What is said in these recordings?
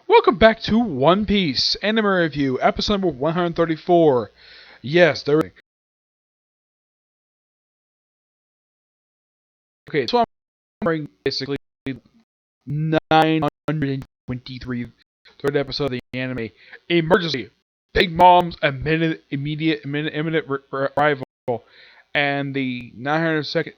Welcome back to One Piece Anime Review, episode number 134. Yes, there. Okay, so I'm covering basically 923, third episode of the anime. Emergency! Big Mom's imminent arrival, and the 972nd,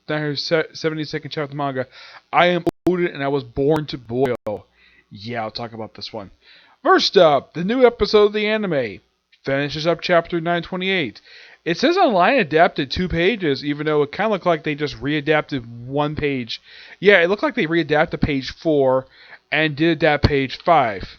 972nd chapter of the manga. I am Odin, and I was born to boil. Yeah, I'll talk about this one. First up, the new episode of the anime finishes up chapter 928. It says online adapted 2 pages, even though it kind of looked like they just readapted 1 page. Yeah, it looked like they readapted page 4 and did adapt page 5.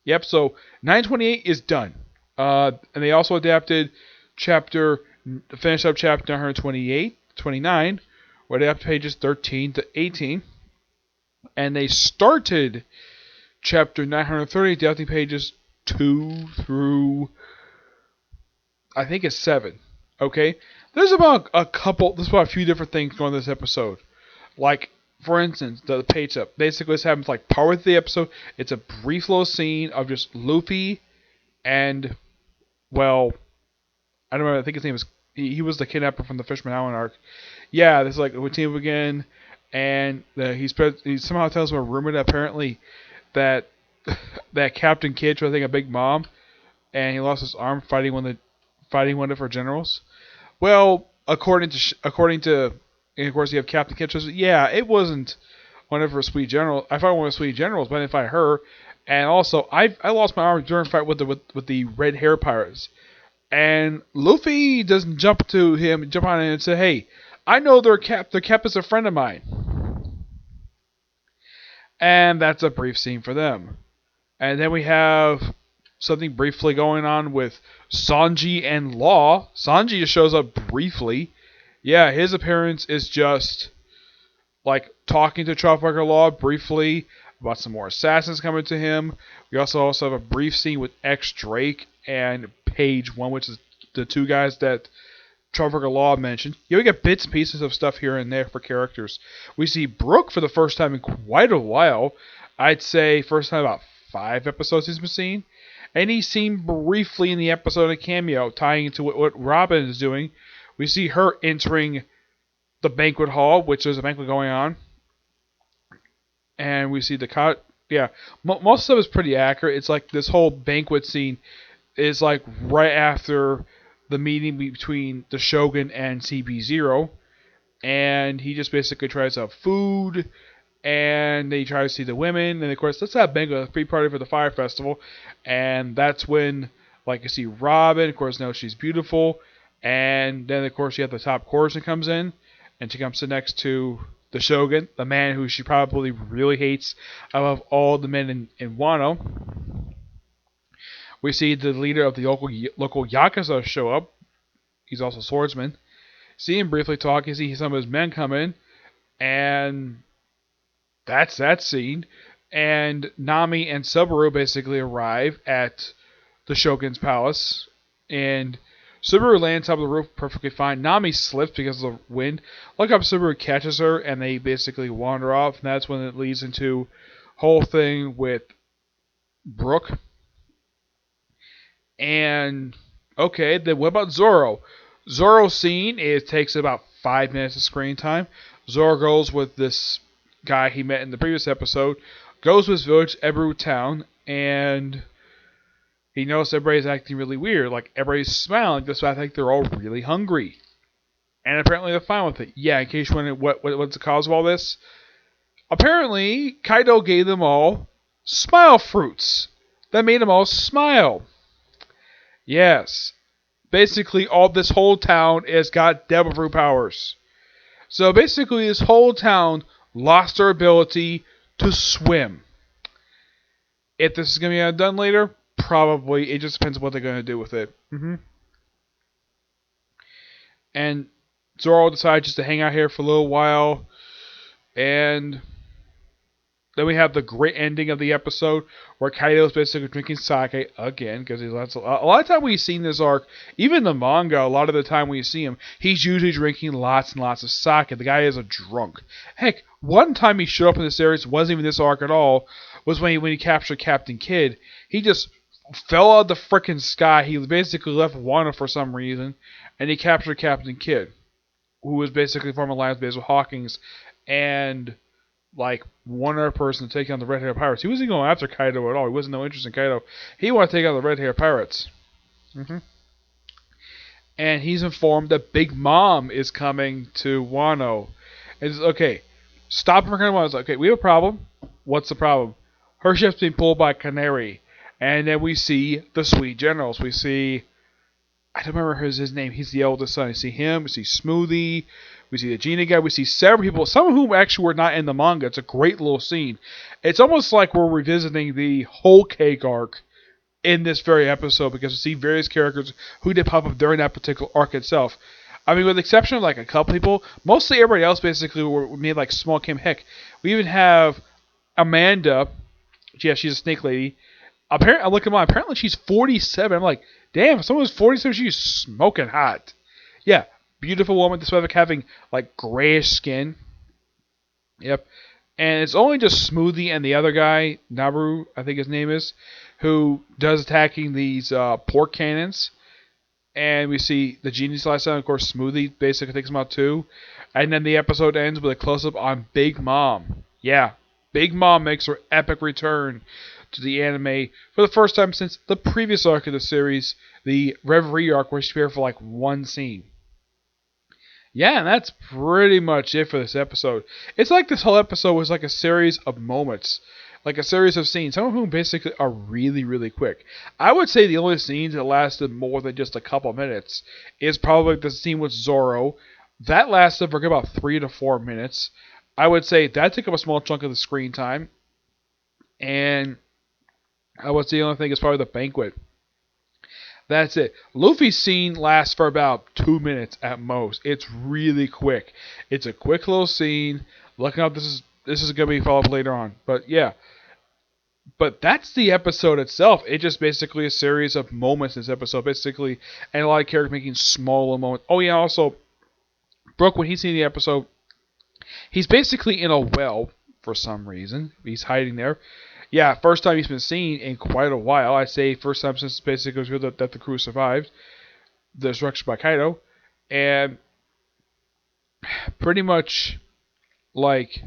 Yep, so 928 is done. And they also adapted finished up chapter 128, 29, where they adapted pages 13 to 18. And they started chapter 930, adapting pages 2 through, I think it's 7. Okay? There's about a few different things going on in this episode. Like, for instance, the page up. Basically, this happens like part of the episode. It's a brief little scene of just Luffy and, well, I don't know, I think his name is, he was the kidnapper from the Fisherman Island arc. Yeah, this is like, we team up again, and he somehow tells him a rumor that apparently that Captain Kidd was, I think, a big mom, and he lost his arm fighting one of her generals. Well, according to, and of course you have Captain Kidd says, yeah, it wasn't one of her sweet generals. I fought one of her sweet generals, but I didn't fight her. And also, I lost my arm during a fight with the red hair pirates. And Luffy doesn't jump on him and say, hey, I know their cap is a friend of mine. And that's a brief scene for them. And then we have something briefly going on with Sanji and Law. Sanji just shows up briefly. Yeah, his appearance is just like talking to Trafalgar Law briefly about some more assassins coming to him. We also have a brief scene with X Drake and Page 1, which is the 2 guys that Trafalgar Law mentioned. Yeah, we get bits and pieces of stuff here and there for characters. We see Brook for the first time in quite a while. I'd say first time about 5 episodes he's been seen. And he's seen briefly in the episode of Cameo, tying into what Robin is doing. We see her entering the banquet hall, which there's a banquet going on. And we see most of it is pretty accurate. It's like this whole banquet scene is like right after the meeting between the Shogun and CP0. And he just basically tries to have food, and they try to see the women, and of course, let's have banquet, a free party for the Fire Festival. And that's when, like, you see Robin, of course, now she's beautiful. And then, of course, you have the top courtesan comes in, and she comes to next to the Shogun, the man who she probably really hates above all the men in Wano. We see the leader of the local Yakuza show up. He's also a swordsman. See him briefly talk. You see some of his men come in, and that's that scene. And Nami and Subaru basically arrive at the Shogun's palace, and Subaru lands on the roof perfectly fine. Nami slips because of the wind. Look up, Subaru catches her, and they basically wander off, and that's when it leads into whole thing with Brook. And okay, then what about Zoro? Zoro's scene takes about 5 minutes of screen time. Zoro goes with this guy he met in the previous episode, goes to his village, Ebru Town, and he noticed everybody's acting really weird. Like, everybody's smiling, just so I think they're all really hungry. And apparently they're fine with it. Yeah, in case you're wondering what's the cause of all this, apparently Kaido gave them all smile fruits that made them all smile. Yes. Basically, this whole town has got devil fruit powers. So basically, this whole town lost their ability to swim. If this is going to be done later, probably. It just depends on what they're going to do with it. And Zoro decides just to hang out here for a little while. And then we have the great ending of the episode where Kaido is basically drinking sake again, because a lot of time we've seen this arc, even in the manga, a lot of the time when you see him, he's usually drinking lots and lots of sake. The guy is a drunk. Heck, one time he showed up in the series, wasn't even this arc at all, was when he captured Captain Kidd. He just fell out of the frickin' sky. He basically left Wanda for some reason, and he captured Captain Kidd, who was basically forming alliance base with Hawkins and like one other person to take on the Red Hair Pirates. He wasn't going after Kaido at all. He wasn't no interest in Kaido. He wanted to take on the Red Hair Pirates. And he's informed that Big Mom is coming to Wano. And it's okay. Stop him for Wano. It's like, okay, we have a problem. What's the problem? Her ship's being pulled by Canary. And then we see the Sweet Generals. We see, I don't remember his name. He's the eldest son. We see him. We see Smoothie. We see the Genie guy. We see several people. Some of whom actually were not in the manga. It's a great little scene. It's almost like we're revisiting the whole Cake arc in this very episode, because we see various characters who did pop up during that particular arc itself. I mean, with the exception of like a couple people, mostly everybody else basically were made like small Kim. Heck, we even have Amanda. Yeah, she's a snake lady. Apparently, I look at mine. Apparently, she's 47. I'm like, damn, if someone's 47, she's smoking hot. Yeah, beautiful woman, despite having like grayish skin. Yep. And it's only just Smoothie and the other guy, Naru, I think his name is, who does attacking these pork cannons. And we see the Genie's last time, of course, Smoothie basically takes him out too. And then the episode ends with a close-up on Big Mom. Yeah, Big Mom makes her epic return to the anime for the first time since the previous arc of the series, the Reverie arc, where she appeared for like one scene. Yeah, and that's pretty much it for this episode. It's like this whole episode was like a series of moments. Like a series of scenes, some of whom basically are really, really quick. I would say the only scenes that lasted more than just a couple minutes is probably the scene with Zoro. That lasted for about 3 to 4 minutes. I would say that took up a small chunk of the screen time. And I would say the only thing is probably the banquet. That's it. Luffy's scene lasts for about 2 minutes at most. It's really quick. It's a quick little scene. Look out, this is going to be followed up later on. But yeah. But that's the episode itself. It's just basically a series of moments in this episode. Basically, and a lot of characters making small moments. Oh yeah, also, Brooke, when he's seen the episode, he's basically in a well for some reason. He's hiding there. Yeah, first time he's been seen in quite a while. I'd say first time since basically it was revealed that the crew survived the destruction by Kaido. And pretty much, like,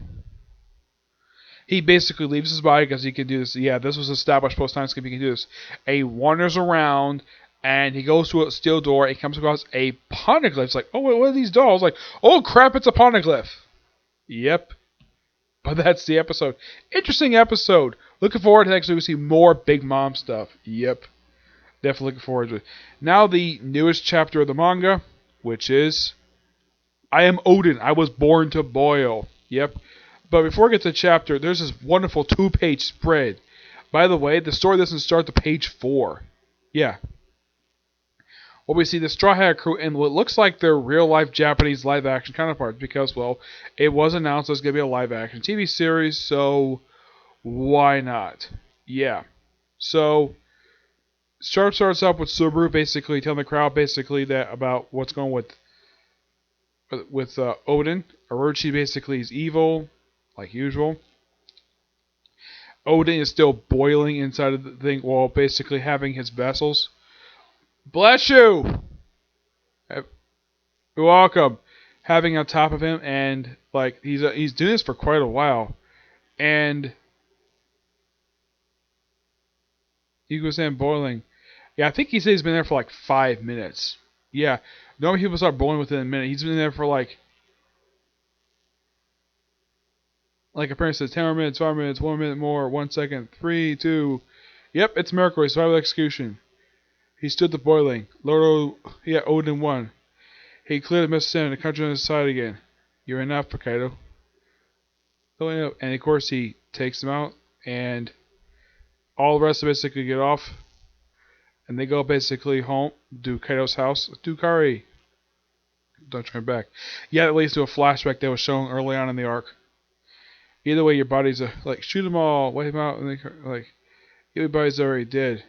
he basically leaves his body because he can do this. Yeah, this was established post-time skip. He can do this. And he wanders around, and he goes to a steel door, and he comes across a poneglyph. It's like, oh, wait, what are these dolls? Like, oh, crap, it's a poneglyph. Yep. But that's the episode. Interesting episode. Looking forward to next week to see more Big Mom stuff. Yep. Definitely looking forward to it. Now the newest chapter of the manga, which is I Am Odin. I Was Born to Boil. Yep. But before we get to the chapter, there's this wonderful 2-page spread. By the way, the story doesn't start to page 4. Yeah. Well, we see the Straw Hat crew and what looks like their real-life Japanese live-action counterparts because, well, it was announced there's going to be a live-action TV series, so why not? Yeah. So, Sharp starts off with Subaru basically telling the crowd basically that about what's going with Odin. Orochi basically is evil, like usual. Odin is still boiling inside of the thing while basically having his vessels. Bless you! You're welcome. Having on top of him, and like he's doing this for quite a while, and he was saying boiling. Yeah, I think he said he's been there for like 5 minutes. Yeah, normally people start boiling within a minute. He's been there for like apparently says 10 more minutes, 5 minutes, 1 minute more, 1 second, 3, 2. Yep, it's Mercury, survival execution. He stood the boiling. Odin won. He cleared the mist and the country on his side again. You're enough, Kaido. And of course he takes them out, and all the rest of basically get off, and they go basically home to Kaido's house. Dukari. Don't turn back. Yeah, that leads to a flashback that was shown early on in the arc. Either way, your body's like shoot them all, wipe them out, and they like everybody's already dead.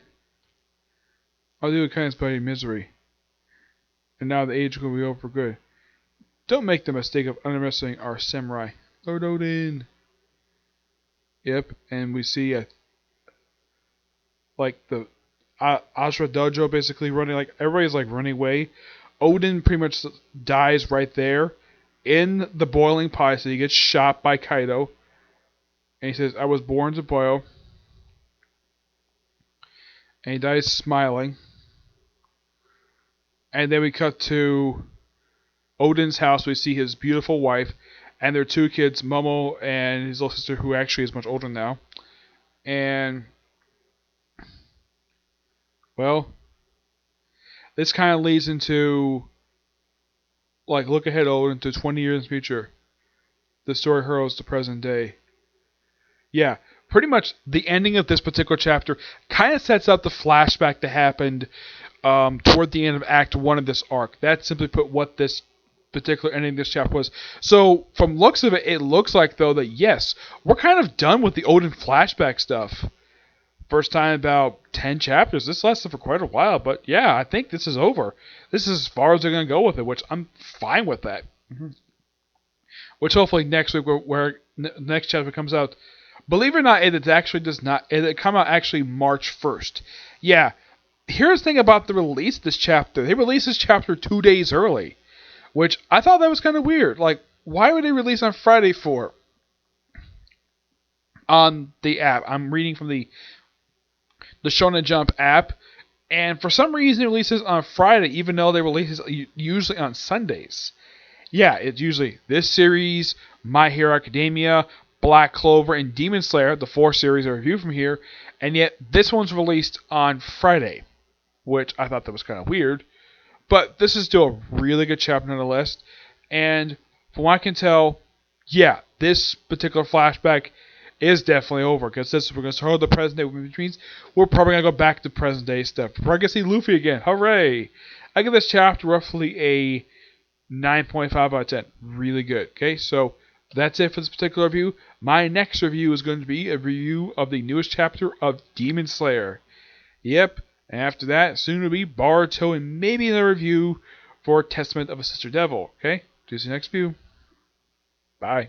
I'll do a kindness by misery. And now the age will be over for good. Don't make the mistake of underestimating our samurai. Lord Odin. Yep, and we see like the Ashra Dojo basically running, like everybody's like running away. Odin pretty much dies right there in the boiling pot, so he gets shot by Kaido. And he says, "I was born to boil." And he dies smiling. And then we cut to Odin's house. We see his beautiful wife and their two kids, Momo and his little sister, who actually is much older now. And, well, this kind of leads into, like, look ahead, Odin, to 20 years in the future. The story hurls to present day. Yeah, pretty much the ending of this particular chapter kind of sets up the flashback that happened toward the end of Act 1 of this arc. That's simply put what this particular ending of this chapter was. So, from looks of it, it looks like, though, that yes, we're kind of done with the Odin flashback stuff. First time in about 10 chapters. This lasted for quite a while, but yeah, I think this is over. This is as far as they're going to go with it, which I'm fine with that. Which hopefully next week, where next chapter comes out, believe it or not, it actually does not. It come out actually March 1st. Yeah, here's the thing about the release of this chapter. They released this chapter 2 days early, which I thought that was kind of weird. Like, why would they release on Friday for? On the app, I'm reading from the Shonen Jump app, and for some reason it releases on Friday, even though they release usually on Sundays. Yeah, it's usually this series, My Hero Academia, Black Clover, and Demon Slayer, the 4 series I review from here, and yet this one's released on Friday, which I thought that was kind of weird. But this is still a really good chapter nonetheless, and from what I can tell, yeah, this particular flashback is definitely over, because since we're going to start the present day, which means we're probably going to go back to present day stuff. We're going to see Luffy again. Hooray! I give this chapter roughly a 9.5 out of 10. Really good. Okay, so that's it for this particular review. My next review is going to be a review of the newest chapter of Demon Slayer. Yep, and after that, soon will be Boruto and maybe another review for Testament of a Sister Devil. Okay, see you next view. Bye.